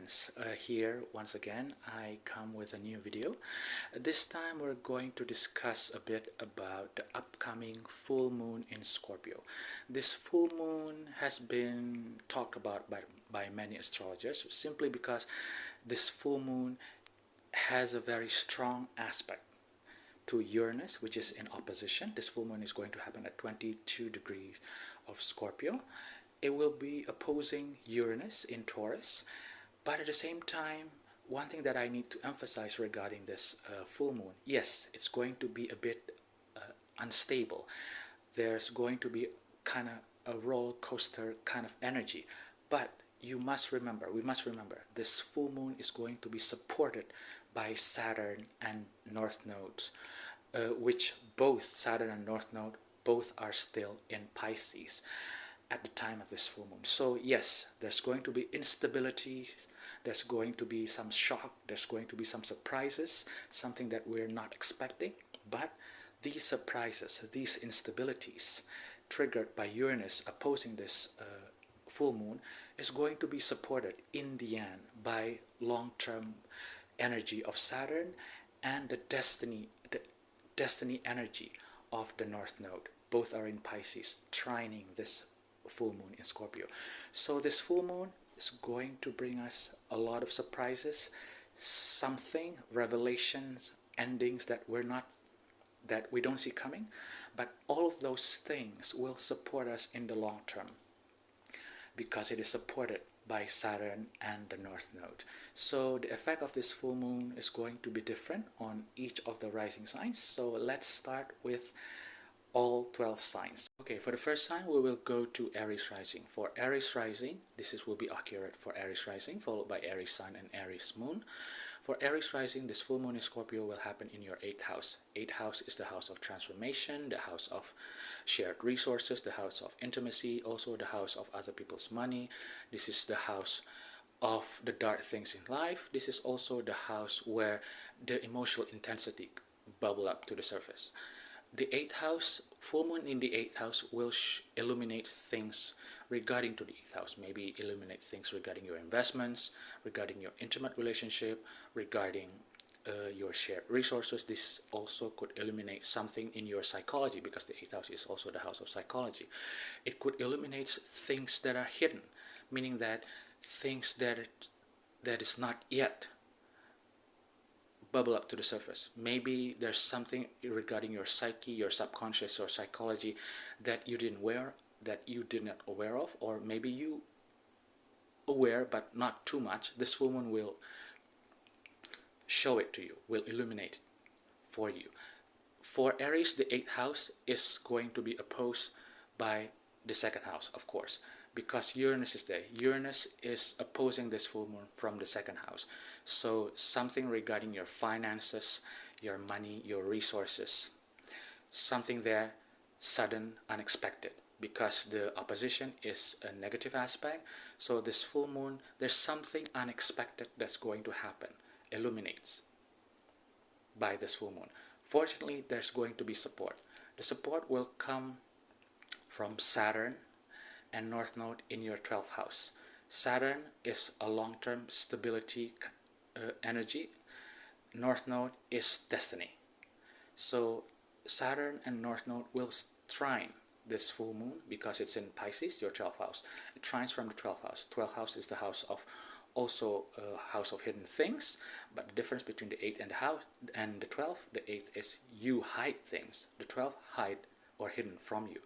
friends, here once again I come with a new video. This time we're going to discuss a bit about the upcoming full moon in Scorpio. This full moon has been talked about by many astrologers simply because this full moon has a very strong aspect to Uranus, which is in opposition. This full moon is going to happen at 22 degrees of Scorpio. It will be opposing Uranus in Taurus, but at the same time, one thing that I need to emphasize regarding this full moon, yes, it's going to be a bit unstable. There's going to be kind of a roller coaster kind of energy, but we must remember, this full moon is going to be supported by Saturn and North nodes, which both Saturn and North node both are still in Pisces at the time of this full moon. So yes, there's going to be instability, there's going to be some shock, there's going to be some surprises, something that we're not expecting, but these surprises, these instabilities triggered by Uranus opposing this full moon is going to be supported in the end by long-term energy of Saturn and the destiny energy of the North node. Both are in Pisces, trining this full moon in Scorpio. So this full moon is going to bring us a lot of surprises, something, revelations, endings that we don't see coming, but all of those things will support us in the long term because it is supported by Saturn and the North node. So the effect of this full moon is going to be different on each of the rising signs. So let's start with all 12 signs. Okay, for the first sign we will go to Aries rising. For Aries rising, will be accurate for Aries rising, followed by Aries sun and Aries moon. For Aries rising, this full moon in Scorpio will happen in your 8th house. 8th house is the house of transformation, the house of shared resources, the house of intimacy, also the house of other people's money. This is the house of the dark things in life. This is also the house where the emotional intensity bubble up to the surface. The 8th house, full moon in the 8th house will illuminate things regarding to the 8th house. Maybe illuminate things regarding your investments, regarding your intimate relationship, regarding your shared resources. This also could illuminate something in your psychology because the 8th house is also the house of psychology. It could illuminate things that are hidden, meaning that things that is not yet bubble up to the surface. Maybe there's something regarding your psyche, your subconscious, or psychology that you didn't not aware of, or maybe you aware but not too much. This full moon will show it to you, will illuminate it for you. For Aries, the 8th house is going to be opposed by the 2nd house, of course, because Uranus is there. Uranus is opposing this full moon from the 2nd house. So something regarding your finances, your money, your resources, something there sudden, unexpected, because the opposition is a negative aspect. So this full moon, there's something unexpected that's going to happen, illuminates by this full moon. Fortunately, there's going to be support. The support will come from Saturn and North node in your 12th house. Saturn is a long-term stability energy. North node is destiny. So Saturn and North node will trine this full moon because it's in Pisces, your 12th house. It trines from the 12th house. 12th house is the house of also a house of hidden things, but the difference between the 8th and the 12th, the 8th is you hide things. The 12th hide or hidden from you.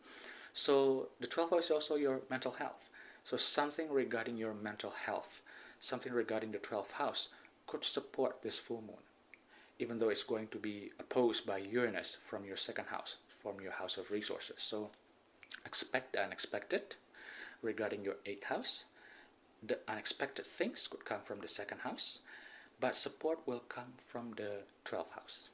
So the 12th house is also your mental health. So something regarding your mental health, something regarding the 12th house could support this full moon, even though it's going to be opposed by Uranus from your 2nd house, from your house of resources. So expect the unexpected regarding your 8th house. The unexpected things could come from the 2nd house, but support will come from the 12th house.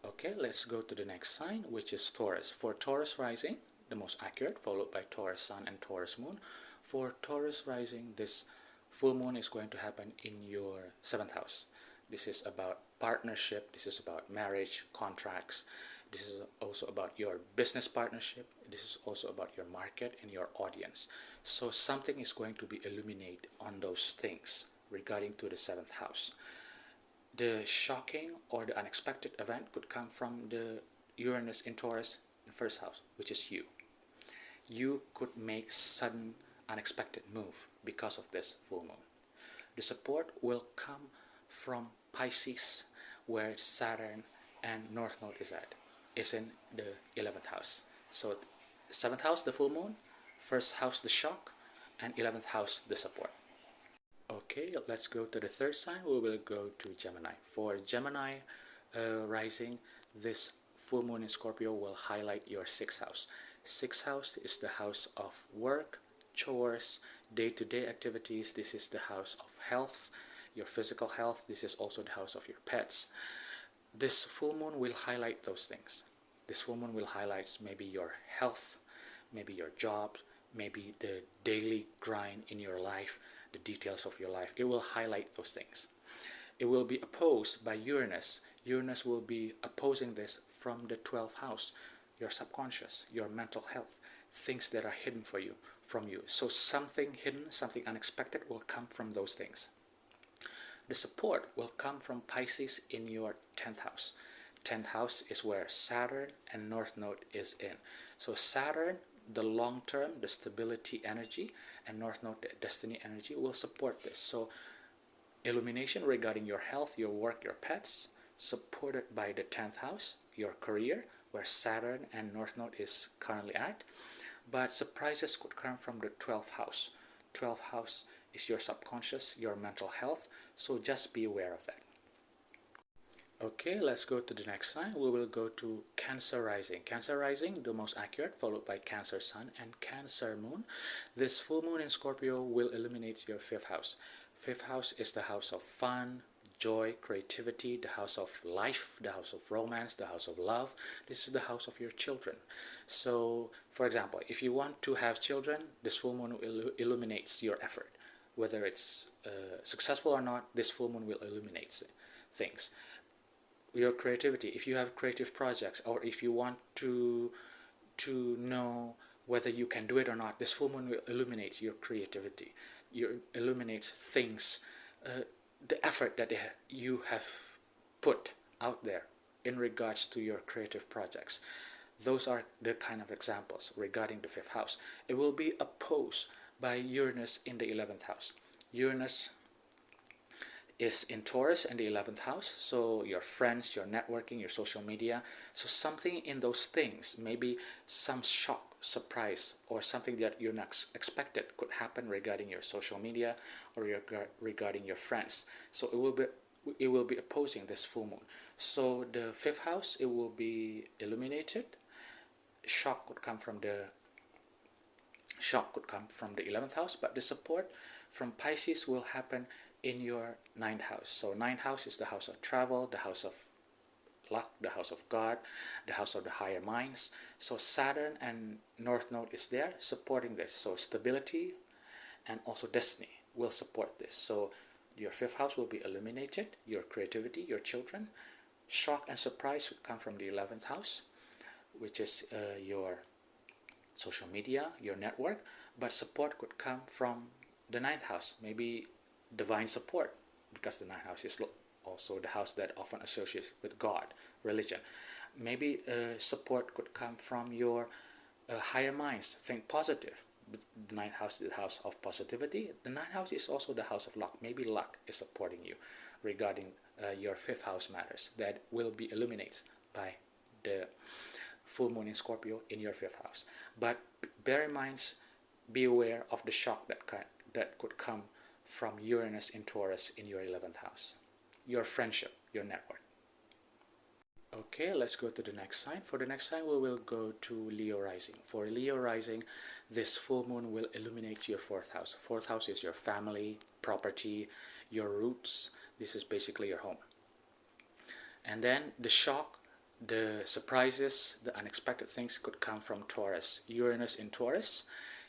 Okay, let's go to the next sign, which is Taurus. For Taurus rising, the most accurate, followed by Taurus sun and Taurus moon. For Taurus rising, this full moon is going to happen in your 7th house. This is about partnership, this is about marriage, contracts. This is also about your business partnership. This is also about your market and your audience. So something is going to be illuminated on those things regarding to the seventh house. The shocking or the unexpected event could come from the Uranus in Taurus, the first house, which is you. You could make sudden unexpected move because of this full moon. The support will come from Pisces, where Saturn and North Node is in the 11th house. So 7th house, the full moon, first house, the shock, and 11th house, the support. Okay, let's go to the third sign. We will go to Gemini. For Gemini rising, this full moon in Scorpio will highlight your 6th house. 6th house is the house of work, chores, day-to-day activities. This is the house of health, your physical health. This is also the house of your pets. This full moon will highlight those things. This full moon will highlight maybe your health, maybe your job, maybe the daily grind in your life, the details of your life. It will highlight those things. It will be opposed by Uranus. Uranus will be opposing this from the 12th house, your subconscious, your mental health, things that are hidden from you. So something hidden, something unexpected will come from those things. The support will come from Pisces in your 10th house. 10th house is where Saturn and North Node is in. So Saturn, the long term, the stability energy, and North Node, the destiny energy, will support this. So illumination regarding your health, your work, your pets, supported by the 10th house, your career, where Saturn and North Node is currently at. But surprises could come from the 12th house. 12th house is your subconscious, your mental health, so just be aware of that. Okay, let's go to the next sign. We will go to Cancer rising. Cancer rising, the most accurate, followed by Cancer sun and Cancer moon. This full moon in Scorpio will illuminate your 5th house. 5th house is the house of fun, joy, creativity, the house of life, the house of romance, the house of love. This is the house of your children. So, for example, if you want to have children, this full moon illuminates your effort. Whether it's successful or not, this full moon will illuminate things. Your creativity, if you have creative projects, or if you want to know whether you can do it or not, this full moon will illuminate your creativity. You illuminates things, the effort that you have put out there in regards to your creative projects. Those are the kind of examples regarding the 5th house. It will be opposed by Uranus in the 11th house. Uranus is in Taurus in the 11th house, so your friends, your networking, your social media. So something in those things, maybe some shock, surprise, or something that you're not expected could happen regarding your social media or regarding your friends. So it will be opposing this full moon. So the 5th house, it will be illuminated. Shock could come from the 11th house, but the support from Pisces will happen in your 9th house. So 9th house is the house of travel, the house of luck, the house of God, the house of the higher minds. So Saturn and North Node is there supporting this. So stability and also destiny will support this. So your 5th house will be illuminated, your creativity, your children. Shock and surprise would come from the 11th house, which is your social media, your network. But support could come from the 9th house, maybe divine support, because the 9th house is also the house that often associates with God, religion. Maybe support could come from your higher minds. Think positive. The 9th house is the house of positivity. The 9th house is also the house of luck. Maybe luck is supporting you regarding your 5th house matters that will be illuminated by the full moon in Scorpio in your 5th house. But bear in mind, be aware of the shock that could come from Uranus in Taurus in your 11th house. Your friendship, your network. Okay, let's go to the next sign. For the next sign, we will go to Leo rising. For Leo rising, this full moon will illuminate your 4th house. 4th house is your family, property, your roots. This is basically your home. And then the shock, the surprises, the unexpected things could come from Taurus. Uranus in Taurus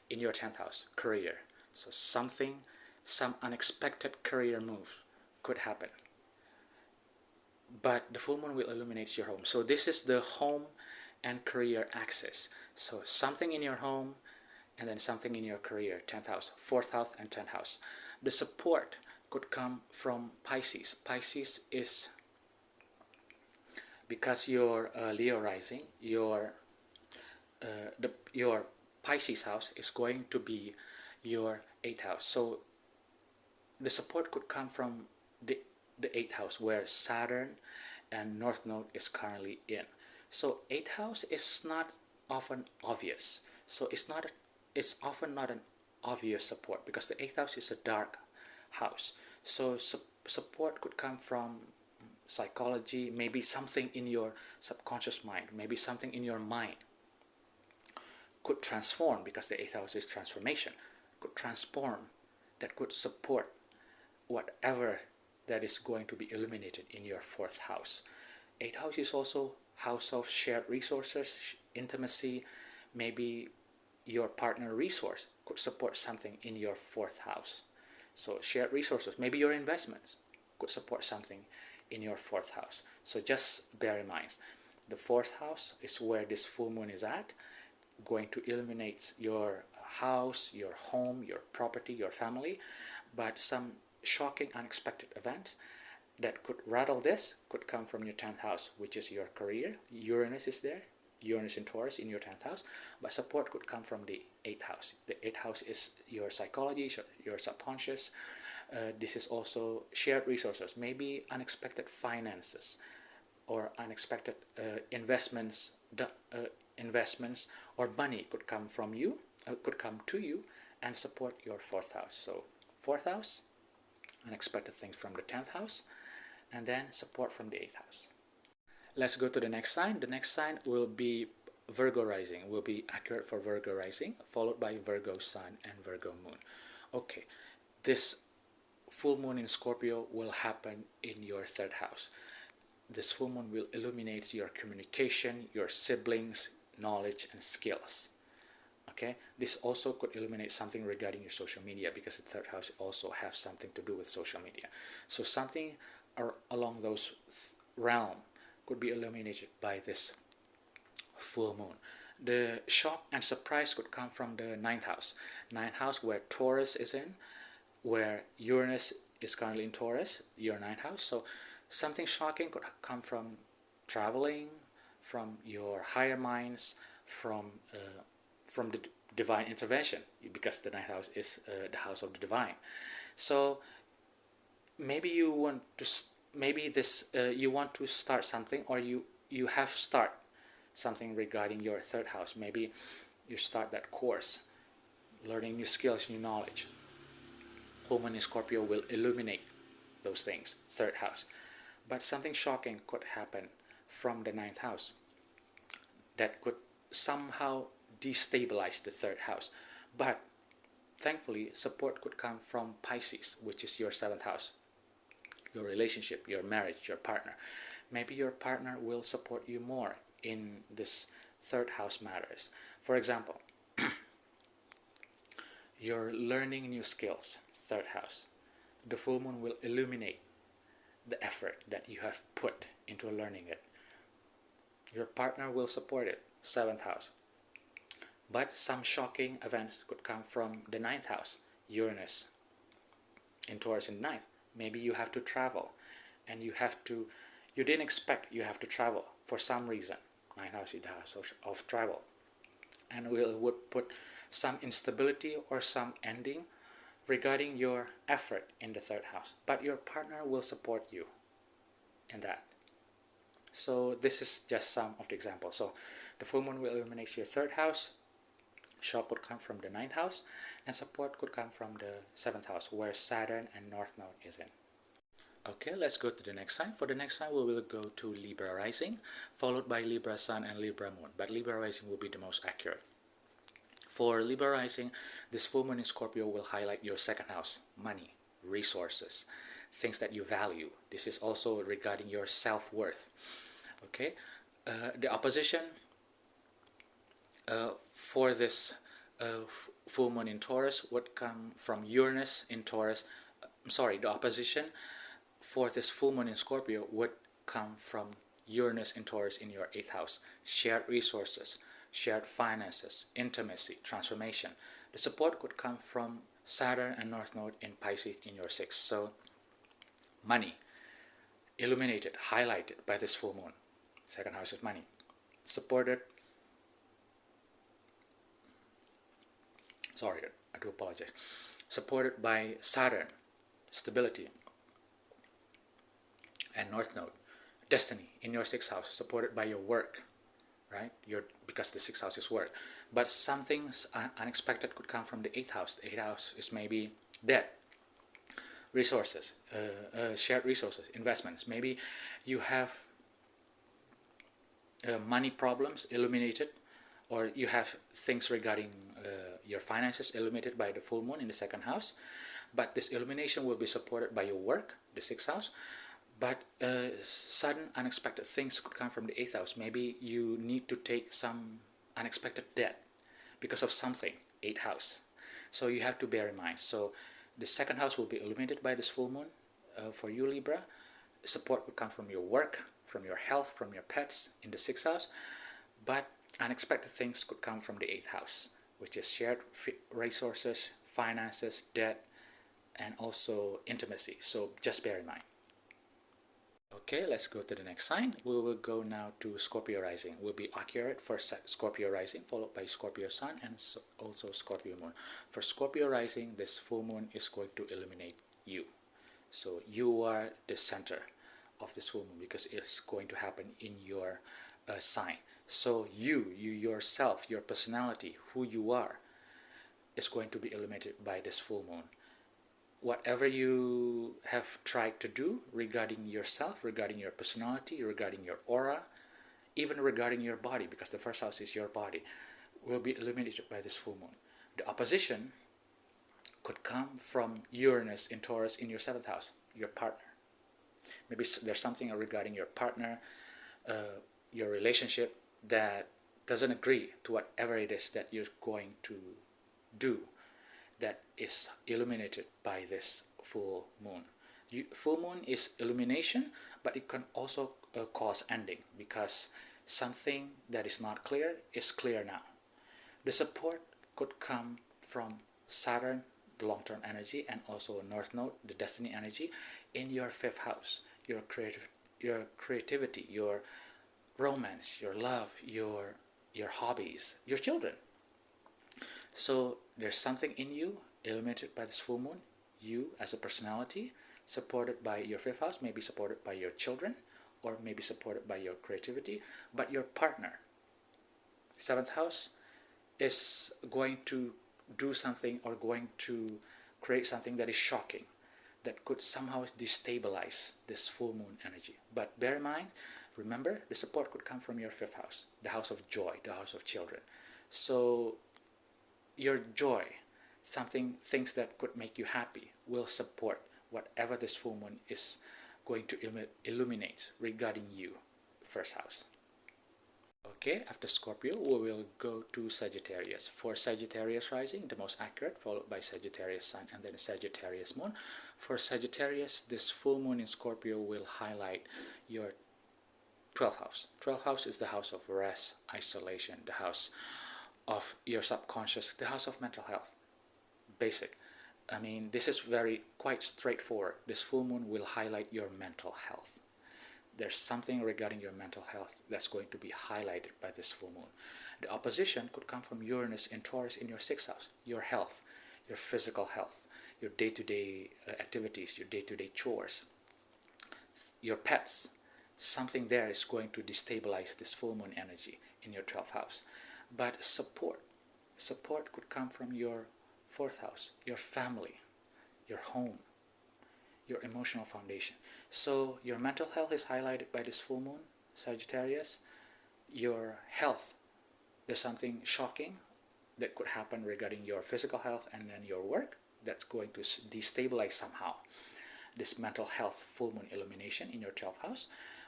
in your 10th house, career. So some unexpected career move could happen. but the full moon will illuminate your home. So this is the home and career axis. So something in your home and then something in your career, 10th house, 4th house and 10th house. The support could come from Pisces. Pisces is, because you're Leo rising, your Pisces house is going to be your 8th house. So the support could come from the 8th house, where Saturn and North Node is currently in. So 8th house is not often obvious. So it's often not an obvious support, because the 8th house is a dark house. So support could come from psychology, maybe something in your subconscious mind, maybe something in your mind could transform, because the 8th house is transformation, could transform, that could support whatever that is going to be illuminated in your 4th house. 8th house is also house of shared resources, intimacy. Maybe your partner resource could support something in your 4th house. So shared resources, maybe your investments could support something in your 4th house. So just bear in mind, the 4th house is where this full moon is at, going to illuminate your house, your home, your property, your family. But some shocking, unexpected events that could rattle this could come from your 10th house, which is your career. Uranus is there, Uranus in Taurus in your 10th house, but support could come from the 8th house. The 8th house is your psychology, your subconscious. This is also shared resources, maybe unexpected finances or unexpected investments or money could come from you, could come to you and support your 4th house. So 4th house, unexpected things from the 10th house, and then support from the 8th house. Let's go to the next sign. The next sign will be Virgo rising, will be accurate for Virgo rising, followed by Virgo sun and Virgo moon. Okay, this full moon in Scorpio will happen in your 3rd house. This full moon will illuminate your communication, your siblings, knowledge and skills. Okay, this also could illuminate something regarding your social media, because the 3rd house also has something to do with social media. So something along those realm could be illuminated by this full moon. The shock and surprise could come from the 9th house. 9th house, where Taurus is in, where Uranus is currently in Taurus, your 9th house. So something shocking could come from traveling, from your higher minds, from the divine intervention, because the 9th house is the house of the divine. So maybe you want to you want to start something, or you have start something regarding your 3rd house. Maybe you start that course, learning new skills, new knowledge. Full moon in Scorpio will illuminate those things, 3rd house. But something shocking could happen from the 9th house that could somehow destabilize the 3rd house. But thankfully, support could come from Pisces, which is your 7th house, your relationship, your marriage, your partner. Maybe your partner will support you more in this 3rd house matters. For example, you're learning new skills, 3rd house. The full moon will illuminate the effort that you have put into learning it. Your partner will support it, 7th house. But some shocking events could come from the 9th house, Uranus in Taurus in 9th. Maybe you have to travel, and you didn't expect you have to travel for some reason. 9th house is the house of travel, and would put some instability or some ending regarding your effort in the 3rd house. But your partner will support you in that. So this is just some of the examples. So the full moon will illuminate your 3rd house. Shock could come from the 9th house, and support could come from the 7th house, where Saturn and North Node is in. Okay, let's go to the next sign. For the next sign, we will go to Libra rising, followed by Libra sun and Libra moon. But Libra rising will be the most accurate. For Libra rising, this full moon in Scorpio will highlight your 2nd house, money, resources, things that you value. This is also regarding your self-worth. Okay, the opposition for this full moon in Taurus would come from Uranus in Taurus. The opposition for this full moon in Scorpio would come from Uranus in Taurus in your 8th house. Shared resources, shared finances, intimacy, transformation. The support could come from Saturn and North Node in Pisces in your 6th. So money, illuminated, highlighted by this full moon. Second house is money. Supported, sorry, I do apologize. Supported by Saturn, stability, and North Node. Destiny in your 6th house, supported by your work, right? Because the 6th house is work. But something unexpected could come from the 8th house. The 8th house is maybe debt, resources, shared resources, investments. Maybe you have money problems illuminated, or you have things regarding your finances illuminated by the full moon in the 2nd house. But this illumination will be supported by your work, the 6th house. But sudden unexpected things could come from the 8th house. Maybe you need to take some unexpected debt because of something, 8th house. So you have to bear in mind. So the 2nd house will be illuminated by this full moon. For you, Libra, support could come from your work, from your health, from your pets in the 6th house. But unexpected things could come from the 8th house, which is shared resources, finances, debt, and also intimacy. So just bear in mind. Okay, let's go to the next sign. We will go now to Scorpio rising. Will be accurate for Scorpio rising, followed by Scorpio sun, and also Scorpio moon. For Scorpio rising, this full moon is going to illuminate you. So you are the center of this full moon because it's going to happen in your sign. So you yourself, your personality, who you are, is going to be illuminated by this full moon. Whatever you have tried to do regarding yourself, regarding your personality, regarding your aura, even regarding your body, because the 1st house is your body, will be illuminated by this full moon. The opposition could come from Uranus in Taurus in your 7th house, your partner. Maybe there's something regarding your partner, your relationship that doesn't agree to whatever it is that you're going to do, that is illuminated by this full moon. Full moon is illumination, but it can also cause ending, because something that is not clear is clear now. The support could come from Saturn, the long-term energy, and also North Node, the destiny energy, in your 5th house. Your creativity, your romance, your love, your hobbies, your children. So there's something in you illuminated by this full moon. You as a personality, supported by your 5th house, maybe supported by your children, or maybe supported by your creativity. But your partner, 7th house, is going to do something or going to create something that is shocking, that could somehow destabilize this full moon energy. But bear in mind, remember, the support could come from your 5th house, the house of joy, the house of children. So your joy, things that could make you happy, will support whatever this full moon is going to illuminate regarding you, 1st house. Okay, after Scorpio, we will go to Sagittarius. For Sagittarius rising, the most accurate, followed by Sagittarius sun, and then Sagittarius moon. For Sagittarius, this full moon in Scorpio will highlight your 12th house. 12th house is the house of rest, isolation, the house of your subconscious, the house of mental health. Basic. I mean, this is quite straightforward. This full moon will highlight your mental health. There's something regarding your mental health that's going to be highlighted by this full moon. The opposition could come from Uranus in Taurus in your 6th house. Your health, your physical health, your day-to-day activities, your day-to-day chores, your pets. Something there is going to destabilize this full moon energy in your 12th house. But support could come from your 4th house, your family, your home, your emotional foundation. So your mental health is highlighted by this full moon, Sagittarius. Your health, there's something shocking that could happen regarding your physical health, and then your work that's going to destabilize somehow this mental health full moon illumination in your 12th house.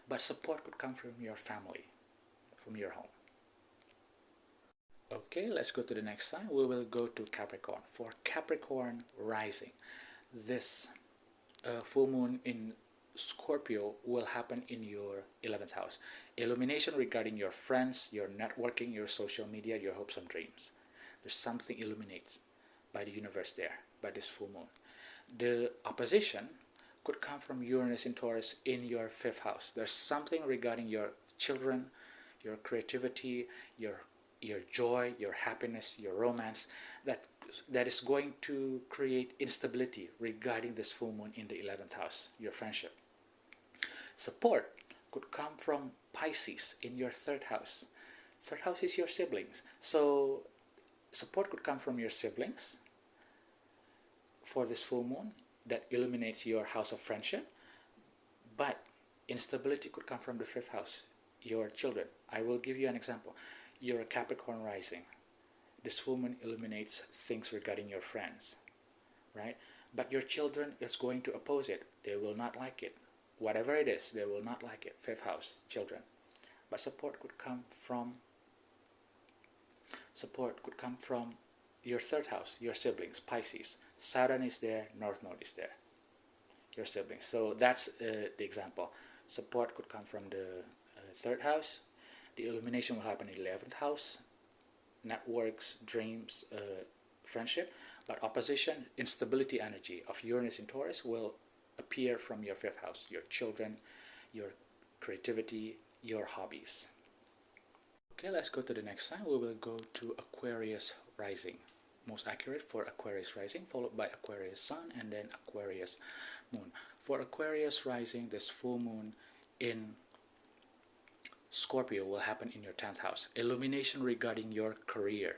But support could come from your family, from your home. Okay, let's go to the next sign. We will go to Capricorn. For Capricorn rising, this full moon in Scorpio will happen in your 11th house. Illumination regarding your friends, your networking, your social media, your hopes and dreams. There's something illuminates by the universe there, by this full moon. The opposition could come from Uranus in Taurus in your 5th house. There's something regarding your children, your creativity, your joy, your happiness, your romance that is going to create instability regarding this full moon in the 11th house, your friendship. Support could come from Pisces in your 3rd house. 3rd house is your siblings. So support could come from your siblings for this full moon that illuminates your house of friendship. But instability could come from the 5th house, your children. I will give you an example. You're a Capricorn rising. This full moon illuminates things regarding your friends, right? But your children is going to oppose it. They will not like it. Whatever it is, they will not like it. 5th house, children. But support could come from your 3rd house, your siblings, Pisces. Saturn is there, North Node is there, your siblings. So that's the example. Support could come from the 3rd house. The illumination will happen in the 11th house. Networks, dreams, friendship. But opposition, instability energy of Uranus in Taurus will appear from your 5th house, your children, your creativity, your hobbies. Okay, let's go to the next sign. We will go to Aquarius rising. Most accurate for Aquarius rising, followed by Aquarius sun, and then Aquarius moon. For Aquarius rising, this full moon in Scorpio will happen in your 10th house. Illumination regarding your career.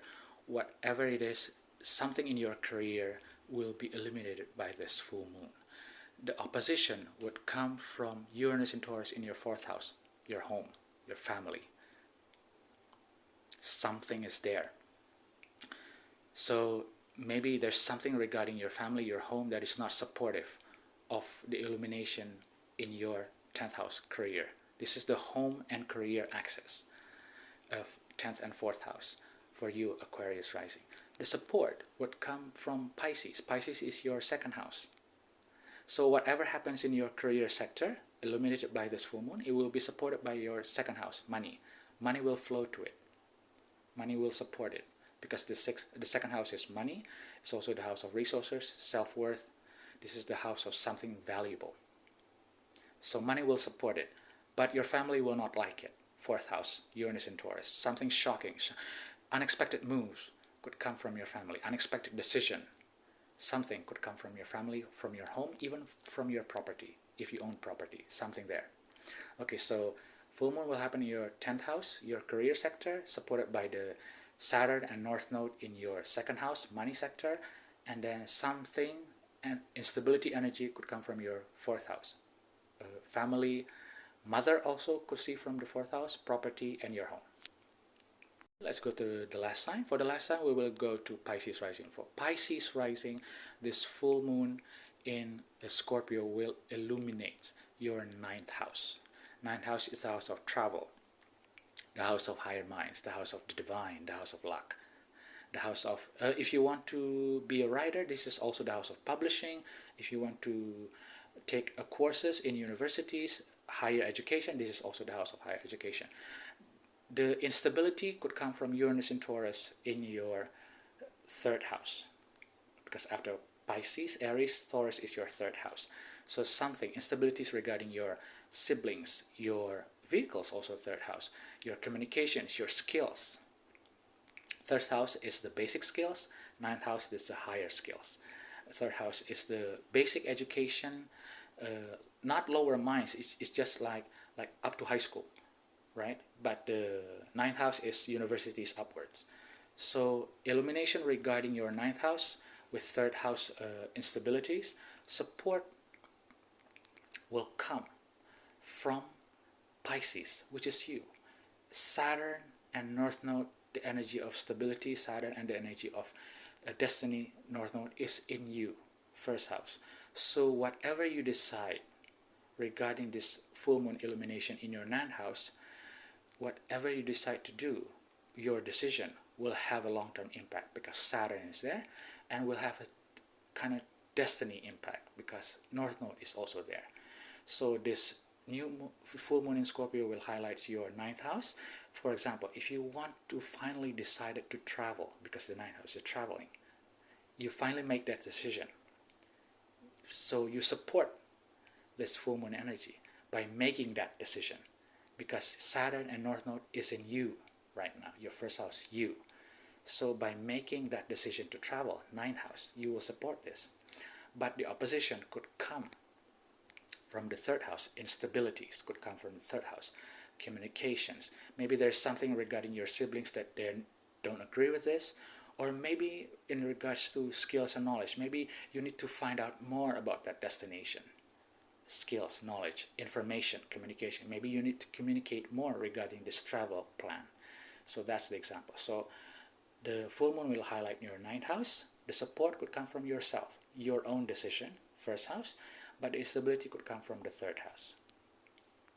Whatever it is, something in your career will be illuminated by this full moon. The opposition would come from Uranus in Taurus in your 4th house, your home, your family. Something is there. So maybe there's something regarding your family, your home, that is not supportive of the illumination in your 10th house, career. This is the home and career axis of 10th and 4th house for you, Aquarius rising. The support would come from Pisces. Pisces is your 2nd house. So whatever happens in your career sector, illuminated by this full moon, it will be supported by your 2nd house, money. Money will flow to it. Money will support it. Because the 2nd house is money. It's also the house of resources, self-worth. This is the house of something valuable. So money will support it. But your family will not like it. 4th house, Uranus in Taurus. Something shocking. Unexpected moves could come from your family. Unexpected decision. Something could come from your family, from your home, even from your property. If you own property, something there. Okay, so full moon will happen in your 10th house, your career sector, supported by the Saturn and North Node in your 2nd house, money sector. And then something and instability energy could come from your 4th house. Family, mother also could see from the 4th house, property, and your home. Let's go to the last sign. For the last sign, we will go to Pisces rising. For Pisces rising, this full moon in Scorpio will illuminate your 9th house. 9th house is the house of travel, the house of higher minds, the house of the divine, the house of luck, the house of, if you want to be a writer, this is also the house of publishing. If you want to take courses in universities, higher education, this is also the house of higher education. The instability could come from Uranus in Taurus in your 3rd house. Because after Pisces, Aries, Taurus is your 3rd house. So something, instabilities regarding your siblings, your vehicles, also 3rd house, your communications, your skills. 3rd house is the basic skills, 9th house is the higher skills. 3rd house is the basic education, not lower minds, it's just like up to high school, right? But the 9th house is universities upwards. So illumination regarding your 9th house with 3rd house instabilities, support will come from Pisces, which is you. Saturn and North Node, the energy of stability, Saturn, and the energy of destiny, North Node, is in you, 1st house. So whatever you decide regarding this full moon illumination in your 9th house, whatever you decide to do, your decision will have a long-term impact because Saturn is there, and will have a kind of destiny impact because North Node is also there. So this full moon in Scorpio will highlight your ninth house. For example, if you want to finally decide to travel, because the ninth house is traveling, you finally make that decision. So you support this full moon energy by making that decision, because Saturn and North Node is in you right now, your first house, you. So by making that decision to travel, ninth house, you will support this. But the opposition could come from the third house. Instabilities could come from the third house. Communications. Maybe there's something regarding your siblings that they don't agree with this, or maybe in regards to skills and knowledge. Maybe you need to find out more about that destination. Skills, knowledge, information, communication. Maybe you need to communicate more regarding this travel plan. So that's the example. So the full moon will highlight your ninth house. The support could come from yourself, your own decision, first house, but the instability could come from the third house.